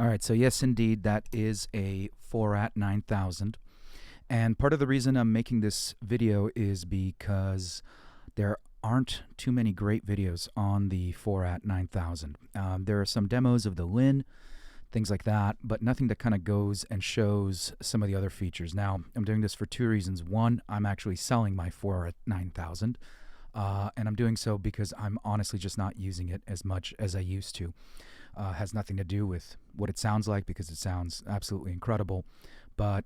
All right, so yes, indeed, that is a Forat 9000. And part of the reason I'm making this video is because there aren't too many great videos on the Forat 9000. There are some demos of the Linn, things like that, but nothing that kind of goes and shows some of the other features. Now, I'm doing this for two reasons. One, I'm actually selling my Forat 9000, and I'm doing so because I'm honestly just not using it as much as I used to. Has nothing to do with what it sounds like, because it sounds absolutely incredible, but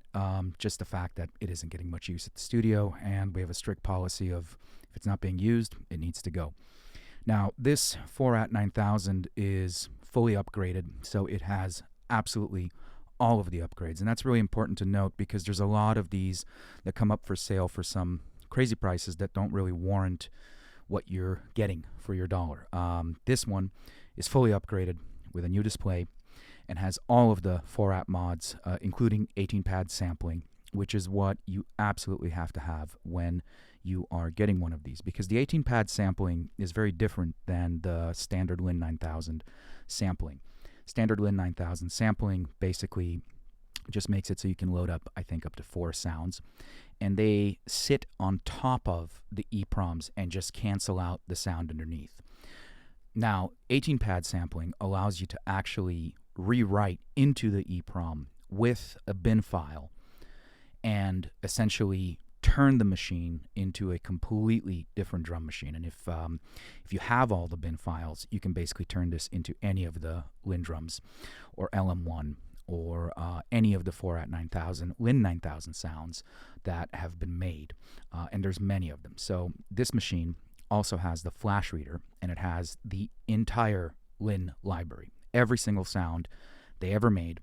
just the fact that it isn't getting much use at the studio, and we have a strict policy of if it's not being used, it needs to go. Now, this Forat 9000 is fully upgraded, so it has absolutely all of the upgrades, and that's really important to note because there's a lot of these that come up for sale for some crazy prices that don't really warrant what you're getting for your dollar. This one is fully upgraded with a new display and has all of the Forat mods, including 18-pad sampling, which is what you absolutely have to have when you are getting one of these, because the 18-pad sampling is very different than the standard Linn 9000 sampling. Standard Linn 9000 sampling basically just makes it so you can load up, I think, up to 4 sounds, and they sit on top of the EEPROMs and just cancel out the sound underneath. Now, 18-pad sampling allows you to actually rewrite into the EEPROM with a bin file and essentially turn the machine into a completely different drum machine. And if you have all the bin files, you can basically turn this into any of the Linn drums or LM1 or any of the Forat 9000, Linn 9000 sounds that have been made, and there's many of them. So this machine also has the flash reader, and it has the entire Linn library, every single sound they ever made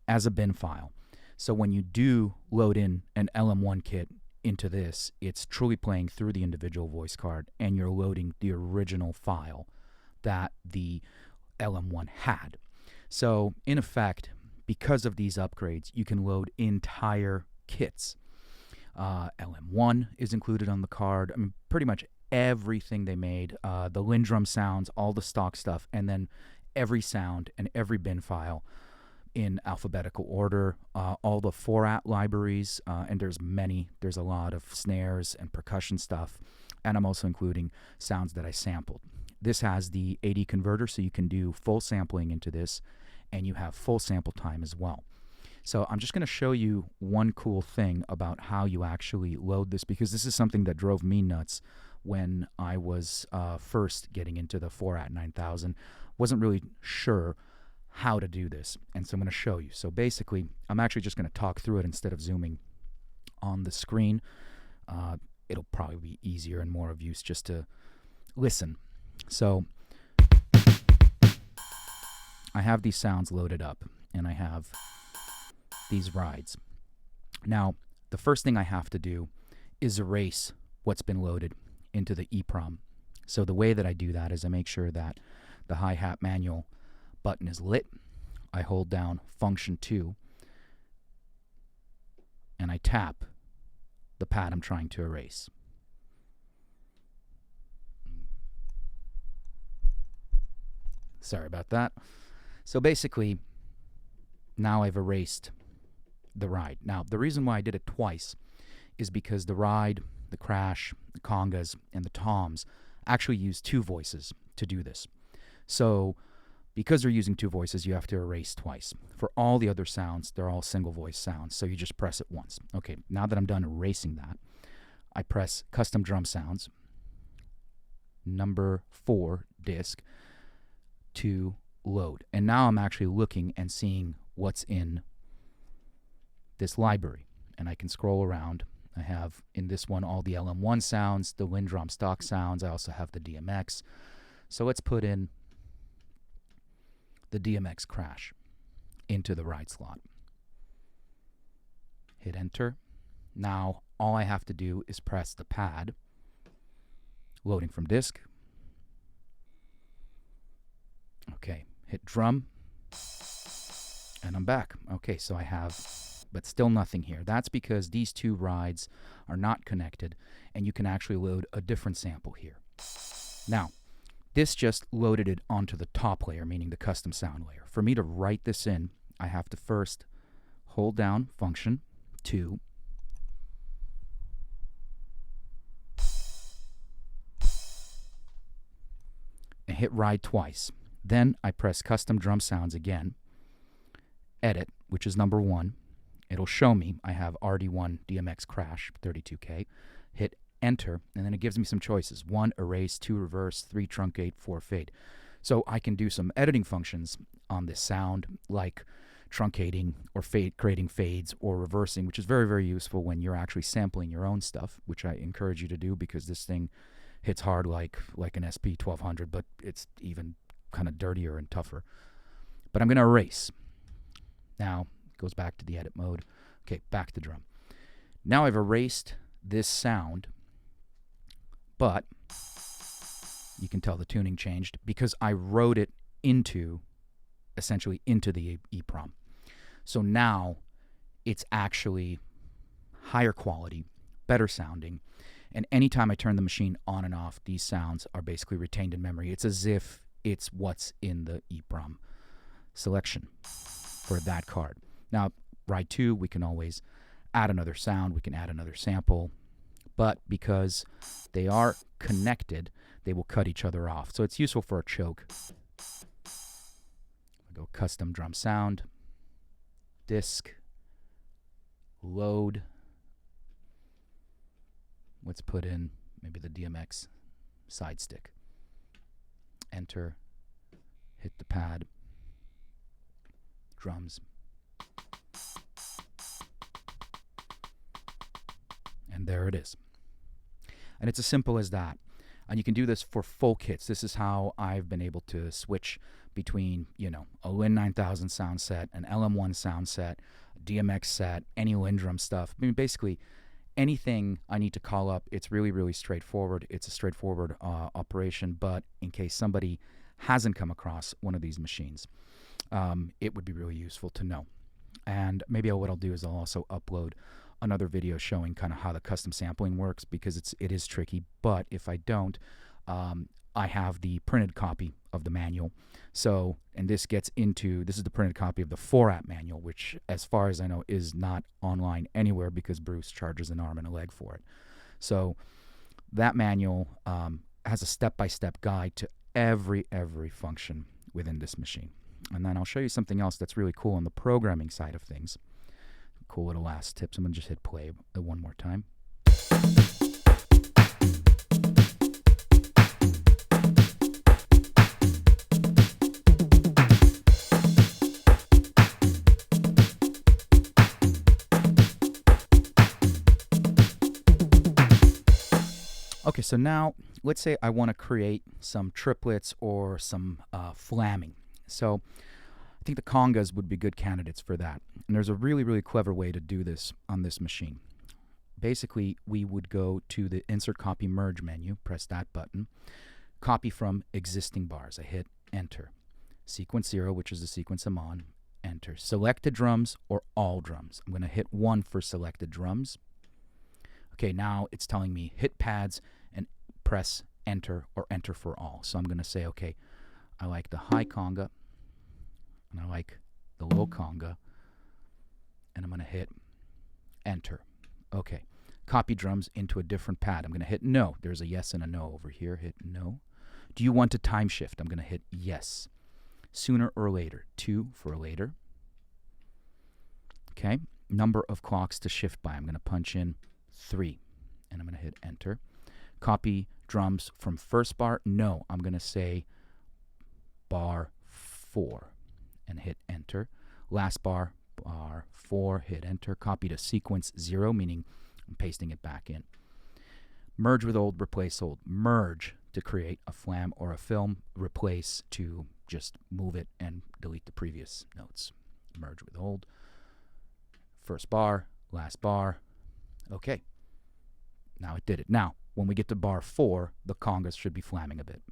as a bin file. So when you do load in an LM1 kit into this, it's truly playing through the individual voice card, and you're loading the original file that the LM1 had. So in effect, because of these upgrades, you can load entire kits. LM1 is included on the card. I mean, pretty much everything they made, the Linn drum sounds, all the stock stuff, and then every sound and every bin file in alphabetical order, all the Forat libraries, and there's a lot of snares and percussion stuff, and I'm also including sounds that I sampled. This has the AD converter, so you can do full sampling into this, and you have full sample time as well. So I'm just going to show you one cool thing about how you actually load this, because this is something that drove me nuts when I was first getting into the Forat 9000. Wasn't really sure how to do this, and so I'm going to show you. So basically, I'm actually just going to talk through it instead of zooming on the screen. It'll probably be easier and more of use just to listen. So I have these sounds loaded up, and I have these rides. Now, the first thing I have to do is erase what's been loaded into the EEPROM. So the way that I do that is I make sure that the hi-hat manual button is lit. I hold down function 2, and I tap the pad I'm trying to erase. Sorry about that. So basically, now I've erased the ride. Now, the reason why I did it twice is because the ride, the crash, the congas, and the toms actually use 2 voices to do this. So because they're using 2 voices, you have to erase twice. For all the other sounds, they're all single voice sounds, so you just press it once. Okay, now that I'm done erasing that, I press Custom Drum Sounds, number 4 disc, to load. And now I'm actually looking and seeing what's in this library. And I can scroll around. I have in this one all the LM1 sounds, the Linn drum stock sounds. I also have the DMX. So let's put in the DMX crash into the ride slot. Hit enter. Now all I have to do is press the pad, loading from disk. Okay, hit drum, and I'm back. Okay, so I have, but still nothing here. That's because these 2 rides are not connected, and you can actually load a different sample here. Now, This just loaded it onto the top layer, meaning the custom sound layer. For me to write this in, I have to first hold down function 2, and hit ride twice. Then I press custom drum sounds again, edit, which is number 1. It'll show me I have RD1 DMX crash 32K. Hit enter, and then it gives me some choices. 1, erase, 2, reverse, 3, truncate, 4, fade. So I can do some editing functions on this sound, like truncating or creating fades or reversing, which is very, very useful when you're actually sampling your own stuff, which I encourage you to do because this thing hits hard like an SP 1200, but it's even kind of dirtier and tougher. But I'm going to erase. Now, it goes back to the edit mode. Okay, back to drum. Now I've erased this sound, but you can tell the tuning changed because I wrote it essentially into the EEPROM. So now it's actually higher quality, better sounding, and anytime I turn the machine on and off, these sounds are basically retained in memory. It's as if it's what's in the EEPROM selection for that card. Now, ride 2, we can always add another sound, we can add another sample, but because they are connected, they will cut each other off. So it's useful for a choke. I go custom drum sound, disk, load. Let's put in maybe the DMX side stick. Enter, hit the pad, drums. And there it is. And it's as simple as that. And you can do this for full kits. This is how I've been able to switch between, a Linn 9000 sound set, an LM1 sound set, a DMX set, any Linn drum stuff. I mean, basically, anything I need to call up, it's really, really straightforward. It's a straightforward operation, but in case somebody hasn't come across one of these machines, it would be really useful to know. And maybe what I'll do is I'll also upload another video showing kind of how the custom sampling works, because it is tricky. But if I don't, I have the printed copy of the manual. So, and this is the printed copy of the Forat manual, which, as far as I know, is not online anywhere because Bruce charges an arm and a leg for it. So that manual has a step-by-step guide to every function within this machine. And then I'll show you something else that's really cool on the programming side of things. Cool little last tips. I'm going to just hit play one more time. Okay, so now let's say I want to create some triplets or some flamming. So I think the congas would be good candidates for that. And there's a really, really clever way to do this on this machine. Basically, we would go to the Insert Copy Merge menu, press that button, copy from existing bars. I hit Enter. Sequence 0, which is the sequence I'm on, Enter. Selected drums or all drums. I'm going to hit 1 for selected drums. Okay, now it's telling me hit pads and press Enter or Enter for all. So I'm going to say, okay, I like the high conga, and I like the low conga, and I'm going to hit Enter. Okay, copy drums into a different pad. I'm going to hit No. There's a yes and a no over here. Hit No. Do you want to time shift? I'm going to hit Yes. Sooner or later. 2 for later. Okay, number of clocks to shift by. I'm going to punch in 3, and I'm going to hit Enter. Copy drums from first bar. No, I'm going to say bar 4 and hit Enter. Last bar, bar 4, hit Enter. Copy to sequence 0, meaning I'm pasting it back in. Merge with old, replace old. Merge to create a flam or a film. Replace to just move it and delete the previous notes. Merge with old. First bar, last bar. Okay. Now it did it. Now, when we get to bar 4, the congas should be flamming a bit.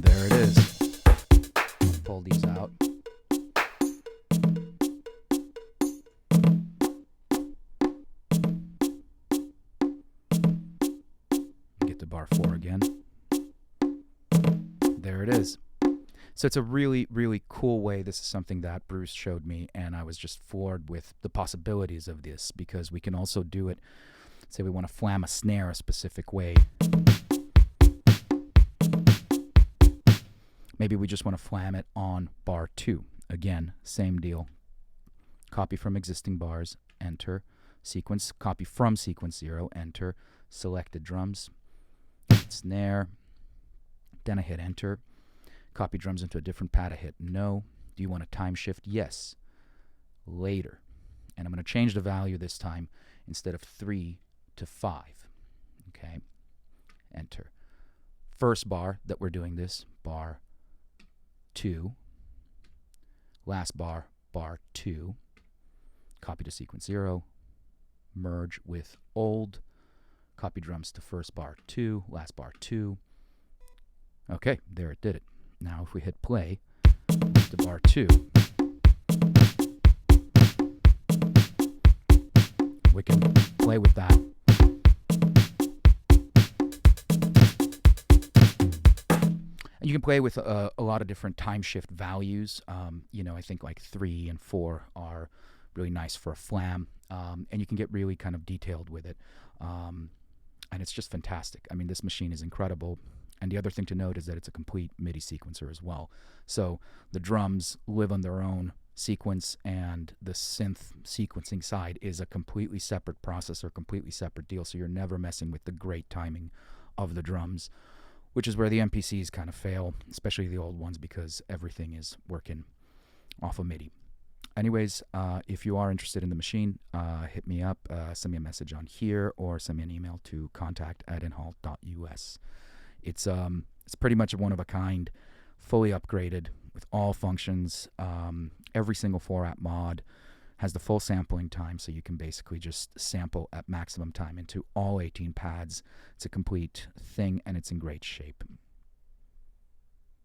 There it is. I'll pull these out. bar 4 again. There it is. So it's a really, really cool way. This is something that Bruce showed me, and I was just floored with the possibilities of this, because we can also do it. Say we want to flam a snare a specific way. Maybe we just want to flam it on bar 2. Again, same deal. Copy from existing bars, enter. Sequence, copy from sequence 0, enter. Selected drums, snare. Then I hit enter. Copy drums into a different pad. I hit no. Do you want a time shift? Yes. Later. And I'm going to change the value this time. Instead of 3 to 5. Okay. Enter. First bar that we're doing this, bar 2. Last bar, bar 2. Copy to sequence 0. Merge with old. Copy drums to first bar 2, last bar 2. Okay, there it did it. Now if we hit play to bar 2, we can play with that. And you can play with a lot of different time shift values. You know, I think like 3 and 4 are really nice for a flam. And you can get really kind of detailed with it. And it's just fantastic. I mean, this machine is incredible. And the other thing to note is that it's a complete MIDI sequencer as well. So the drums live on their own sequence, and the synth sequencing side is a completely separate processor, completely separate deal. So you're never messing with the great timing of the drums, which is where the MPCs kind of fail, especially the old ones, because everything is working off of MIDI. Anyways, if you are interested in the machine, hit me up, send me a message on here, or send me an email to contact@inhalt.us. It's pretty much a one-of-a-kind, fully upgraded with all functions. Every single Forat mod has the full sampling time, so you can basically just sample at maximum time into all 18 pads. It's a complete thing, and it's in great shape.